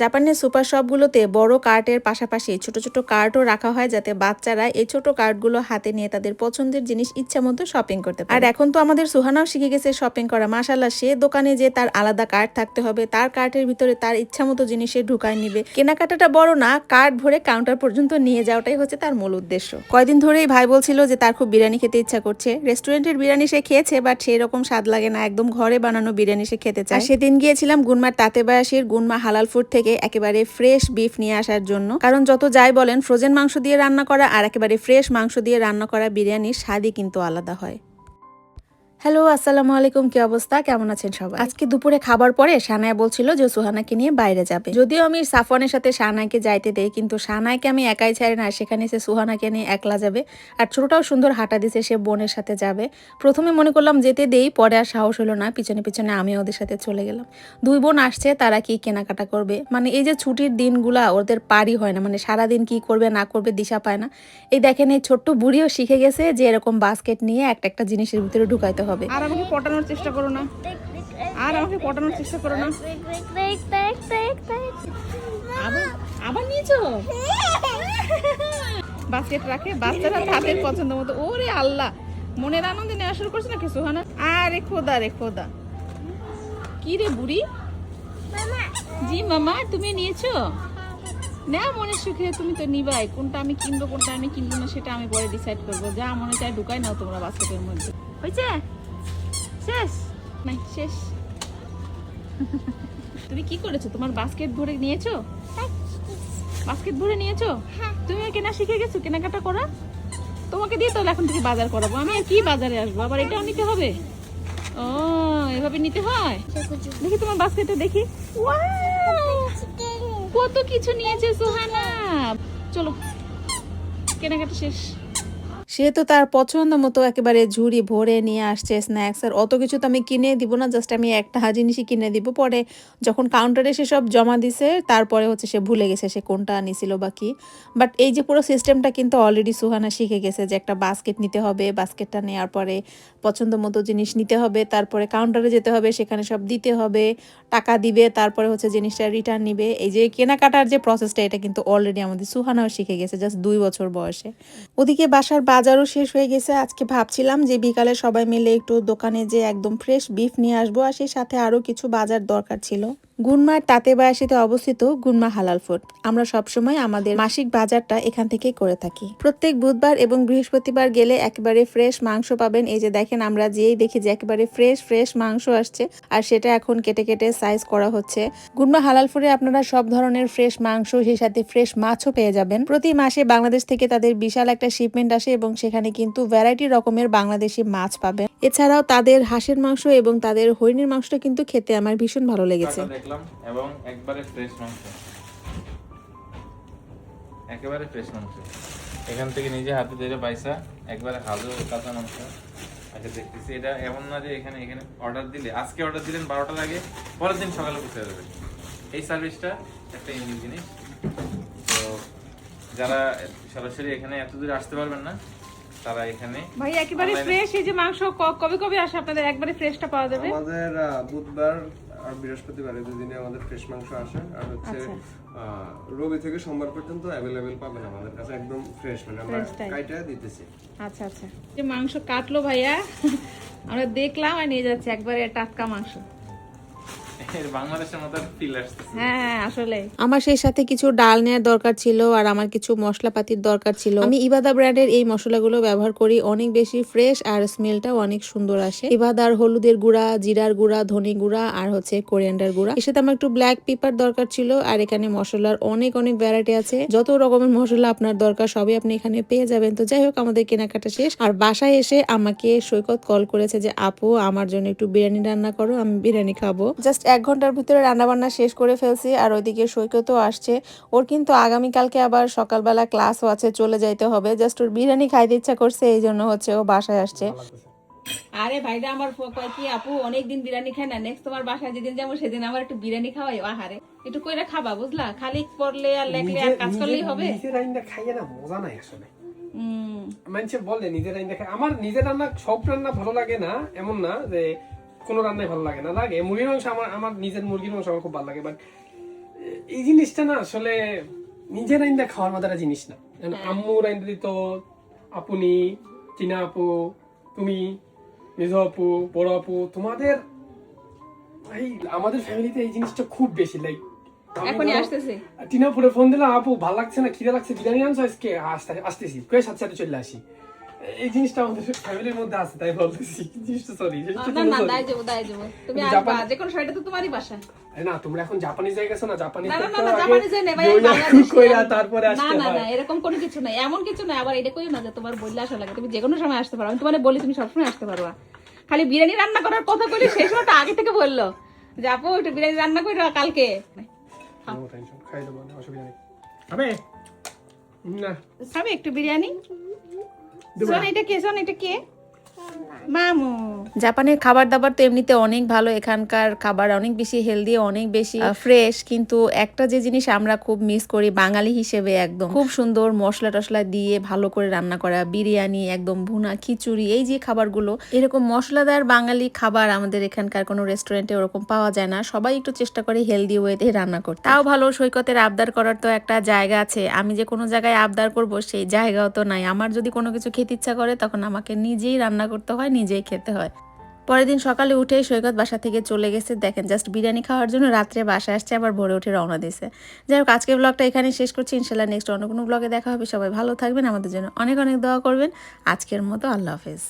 জাপানের সুপার শপগুলোতে বড় কার্টের পাশাপাশি ছোট ছোট কার্টও রাখা হয়, যাতে বাচ্চারা এই ছোট কার্টগুলো হাতে নিয়ে তাদের পছন্দের জিনিস ইচ্ছা মতো শপিং করতে পারে। আর এখন তো আমাদের সুহানাও শিখে গেছে শপিং করা, মাশাআল্লাহ। সে দোকানে যে তার আলাদা কার্ট থাকতে হবে, তার কার্টের ভিতরে তার ইচ্ছা মতো জিনিস সে ঢুকায় নিবে। কেনাকাটাটা বড় না, কার্ট ভরে কাউন্টার পর্যন্ত নিয়ে যাওয়াটাই হচ্ছে তার মূল উদ্দেশ্য। কয়দিন ধরেই ভাই বলছিল যে তার খুব বিরিয়ানি খেতে ইচ্ছা করছে। রেস্টুরেন্টের বিরিয়ানি সে খেয়েছে, বাট সেই রকম স্বাদ লাগে না, একদম ঘরে বানানো বিরিয়ানি সে খেতে চায়। সেদিন গিয়েছিলাম গুনমার তাঁতেবাসীর গুনমা হালাল ফুড থেকে একেবারে ফ্রেশ বিফ নিয়ে আসার জন্য। কারণ যত যাই বলেন, ফ্রোজেন মাংস দিয়ে রান্না করা আর একেবারে ফ্রেশ মাংস দিয়ে রান্না করা বিরিয়ানির স্বাদই কিন্তু আলাদা হয়। হ্যালো, আসসালামু আলাইকুম। কি অবস্থা, কেমন আছেন সবাই? আজকে দুপুরে খাবার পরে সানায়া বলছিল যে সুহানাকে নিয়ে বাইরে যাবে। যদিও আমি সাফওয়ানের সাথে সানাইকে যাইতে দেই, কিন্তু সানাইকে আমি একাই ছাড়ি না, সেখানে সে সুহানাকে নিয়ে একলা যাবে। আর ছোটটাও সুন্দর হাঁটা দিছে, সে বোনের সাথে যাবে। প্রথমে মনে করলাম যেতে দেই, পরে আর সাহস হলো না, পিছনে পিছনে আমি ওদের সাথে চলে গেলাম। দুই বোন আসছে, তারা কি কেনাকাটা করবে, মানে এই যে ছুটির দিনগুলা ওদের পারই হয় না, মানে সারাদিন কি করবে না করবে দিশা পায় না। এই দেখেন, এই ছোট্ট বুড়িও শিখে গেছে যে এরকম বাস্কেট নিয়ে একটা একটা জিনিসের ভিতরে ঢুকাইতে হবে। আর আমাকে পটানোর চেষ্টা করো না, আর আমাকে পটানোর চেষ্টা করো না। আবার নিয়েছো বাস্কেট রাখে, বাচ্চারা তাদের পছন্দ মতো। ওরে আল্লাহ, মনের আনন্দে নেওয়া শুরু করছে নাকি সুহানা? আরে খোদা রে খোদা, কি রে বুড়ি? জি মামা, তুমি নিয়েছো? না, মনের সুখে তুমি তো নিবাই। কোনটা আমি কিনবো কোনটা আমি কিনবো না সেটা আমি পরে ডিসাইড করবো। যা মনে চায় ঢুকাই নাও তোমরা বাস্কেটের মধ্যে। হয়েছে? শেষ? নাই, শেষ। তুমি কি করেছো? তোমার বাস্কেট ভরে নিয়েছো? বাস্কেট ভরে নিয়েছো? তুমি কেনা শিখে গেছো, কেনাকাটা করা? তোমাকে দিয়ে তাহলে এখন থেকে বাজার করাবো। আমি আর কি বাজারে আসবো, আবার এটাও নিতে হবে? ও, এভাবে নিতে হয়। দেখি তোমার বাস্কেটে, দেখি। কত কিছু নিয়েছে সুহানা। চলো, কেনাকাটা শেষ। সে তো তার পছন্দ মতো একেবারে ঝুড়ি ভরে নিয়ে আসছে স্ন্যাক্স। আর অত কিছু তো আমি কিনে দিব না, জাস্ট আমি একটা জিনিসই কিনে দিব। পরে যখন কাউন্টারে সে সব জমা দিছে, তারপরে হচ্ছে সে ভুলে গেছে সে কোনটা নিছিল বা কি। বাট এই যে পুরো সিস্টেমটা কিন্তু অলরেডি সুহানা শিখে গেছে, যে একটা বাস্কেট নিতে হবে, বাস্কেটটা নেওয়ার পরে পছন্দ মতো জিনিস নিতে হবে, তারপরে কাউন্টারে যেতে হবে, সেখানে সব দিতে হবে, টাকা দিবে, তারপরে হচ্ছে জিনিসটা রিটার্ন নিবে। এই যে কেনাকাটার যে প্রসেসটা, এটা কিন্তু অলরেডি আমাদের সুহানাও শিখে গেছে জাস্ট 2 বছর বয়সে। ওদিকে বাসার বাজারও শেষ হয়ে গেছে। আজকে ভাবছিলাম যে বিকালে সবাই মিলে একটু দোকানে যে একদম ফ্রেশ বিফ নিয়ে আসবো, আর সেই সাথে আরো কিছু বাজার দরকার ছিল। গুনমার তাঁতেবাসীতে অবস্থিত গুনমা হালাল ফুড। আমরা সবসময় আমাদের মাসিক বাজারটা এখান থেকেই করে থাকি। প্রত্যেক বুধবার এবং বৃহস্পতিবার গেলে একেবারে ফ্রেশ মাংস পাবেন। এই যে দেখেন, আমরা যেই দেখি যে একেবারে ফ্রেশ মাংস আসছে, আর সেটা এখন কেটে কেটে সাইজ করা হচ্ছে। গুনমা হালাল ফুডে আপনারা সব ধরনের ফ্রেশ মাংস, সেই সাথে ফ্রেশ মাছও পেয়ে যাবেন। প্রতি মাসে বাংলাদেশ থেকে তাদের বিশাল একটা শিপমেন্ট আসে, এবং সেখানে কিন্তু ভ্যারাইটি রকমের বাংলাদেশি মাছ পাবেন। এছাড়াও তাদের হাঁসের মাংস এবং তাদের হরিণের মাংসটা কিন্তু খেতে আমার ভীষণ ভালো লেগেছে। এবং একবারে ফ্রেশ মাংস, একেবারে ফ্রেশ মাংস এখান থেকে নিজে হাতে ধরে পাইসা, একবারে হাজু কাঁচা মাংস। আচ্ছা, দেখতেছি এটা এমন না যে এখানে অর্ডার দিলে, আজকে অর্ডার দিলেন 12টার আগে, পরের দিন সকালে পৌঁছে যাবে। এই সার্ভিসটা একটা ইউনিক জিনিস। তো যারা সরাসরি এখানে এত দূরে আসতে পারবেন না, তারা এখানে ভাই একেবারে ফ্রেশ। এই যে মাংস কবে কবে আসে আপনাদের? একবারে ফ্রেশটা পাওয়া যাবে আমাদের বুধবার আর বৃহস্পতিবার, এই দুদিনে আমাদের ফ্রেশ মাংস আসে। আর হচ্ছে রবি থেকে সোমবার পর্যন্ত অ্যাভেলেবেল পাবেন আমাদের কাছে, একদম ফ্রেশ, মানে আমরা কাইটা দিতেছি। আচ্ছা আচ্ছা, যে মাংস কাটলো ভাইয়া, আমরা দেখলাম আর নিয়ে যাচ্ছি একবারে টাটকা মাংস। বাংলাদেশের মতো ফিল আসতেছে। হ্যাঁ, আসলে আমার সেই সাথে কিছু ডাল নেওয়ার দরকার ছিল, আর আমার কিছু মশলাপাতির দরকার ছিল। আমি ইবাদা ব্র্যান্ডের এই মশলাগুলো ব্যবহার করি, অনেক বেশি ফ্রেশ আর স্মেলটাও অনেক সুন্দর আসে। ইবাদার হলুদের গুঁড়া, জিরার গুঁড়া, ধনে গুঁড়া, আর হচ্ছে কোরিয়ান্ডার গুঁড়া। এর সাথে আমার একটু ব্ল্যাক পেপার দরকার ছিল। আর এখানে মশলার অনেক ভ্যারাইটি আছে, যত রকমের মশলা আপনার দরকার সবই আপনি এখানে পেয়ে যাবেন। তো যাই হোক, আমাদের কেনাকাটা শেষ। আর বাসায় এসে আমাকে সৈকত কল করেছে যে আপু, আমার জন্য একটু বিরিয়ানি রান্না করো, আমি বিরিয়ানি খাবো। জাস্ট 1 ঘন্টার ভিতরে রান্নাবান্না শেষ করে ফেলছি। আর ওইদিকে সৈকতও আসছে, ওর কিন্তু আগামীকালকে আবার সকালবেলা ক্লাসও আছে, চলে যাইতে হবে। জাস্ট ওর বিরিয়ানি খাইতে ইচ্ছা করছে, এই জন্য হচ্ছে ও বাসায় আসছে। আরে ভাইরা আমার কয় কি, আপু অনেকদিন বিরিয়ানি খাই না, নেক্সট তোমার বাসায় যেদিন যাবো সেদিন আমার একটু বিরিয়ানি খাওয়াই। আহারে, একটু কইরা খাবা, বুঝলা? খালি পড়লে আর লেখলে আর কাজ করলেই হবে? নিজের রান্না খাইয়ে না মজা নাই আসলে। মানুষে বলে নিজের রান্না খাই, আমার নিজের রান্না সব রান্না ভালো লাগে না এমন না যে কোনো রান্নাই ভালো লাগে না, লাগে মুরগির মাংস, আমার নিজের মুরগির মাংস আমার খুব ভালো লাগে। বাট এই জিনিসটা না আসলে নিজের রাইন্দা খাওয়ার মতো জিনিস না। আম্মু রাইন্দা দিত, আপনি, টিনা আপু, তুমি, মেজো আপু, বড় আপু, তোমাদের ভাই আমাদের ফ্যামিলিতে এই জিনিসটা খুব বেশি। লাইক এখনই আসতেছি। টিনা আপুরে ফোন দিলাম, আপু ভালো লাগছে না, খিদে লাগছে, বিরিয়ানি আনছো আজকে? আসতেছি, কয়ে সাথে সাথে চলে আসি। এই জিনিসটা আমাদের ফ্যামিলির মধ্যে আছে, তাই বলতেছি জিনিসটা। সরি না দাই যাবো তুমি আসবা, যে কোনো সময়টা তো তোমারই বাসা। না তোমরা এখন জাপানিজ হয়ে গেছো না, জাপানিজ না জাপানিজ নেই ভাই, তারপরে আসতে হয়। না এরকম কোনো কিছু নাই, এমন কিছু নাই। আবার এটা কই না যে তোমার বললে আসা লাগে, তুমি যে কোনো সময় আসতে পারো। আমি তোমারে বলি তুমি সবসময় আসতে পারবা। খালি বিরিয়ানি রান্না করার কথা কইলে সেই সময়টা আগে থেকে বললো যে আপু একটু বিরিয়ানি রান্না করে কালকে। নো টেনশন, খাই দেবো, অসুবিধা নেই। খাবে না? খাবে একটু বিরিয়ানি? শোন এটা কে মামু। জাপানের খাবার দাবার তো এমনিতে অনেক ভালো, এখানকার খাবার অনেক বেশি হেলদি, অনেক বেশি ফ্রেশ। কিন্তু একটা যে জিনিস আমরা খুব মিস করি বাঙালি হিসেবে, একদম খুব সুন্দর মশলা টশলা দিয়ে ভালো করে রান্না করা বিরিয়ানি, একদম ভুনা খিচুড়ি, এই যে খাবারগুলো, এরকম মশলাদার বাঙালি খাবার আমাদের এখানকার কোনো রেস্টুরেন্টে ওরকম পাওয়া যায় না। সবাই একটু চেষ্টা করে হেলদি ওয়েতে রান্না করতে। তাও ভালো, সৈকতের আবদার করার তো একটা জায়গা আছে। আমি যে কোনো জায়গায় আবদার করব সেই জায়গাও তো নাই। আমার যদি কোনো কিছু খেতে ইচ্ছা করে তখন আমাকে নিজেই রান্না করতে হয়, নিজেই খেতে হয়। পরের দিন সকালে উঠে সৈকত বাসা থেকে চলে গেছে, দেখেন জাস্ট বিরিয়ানি খাওয়ার জন্য। রাত্রে বাসা আসছে, আবার ভোরে উঠে রওনা দিয়েছে। যাই হোক, আজকের ব্লগটা এখানে শেষ করছি। ইনশাল্লাহ নেক্সট অন্য কোনো ব্লগে দেখা হবে। সবাই ভালো থাকবেন, আমাদের জন্য অনেক অনেক দোয়া করবেন। আজকের মতো আল্লাহ হাফেজ।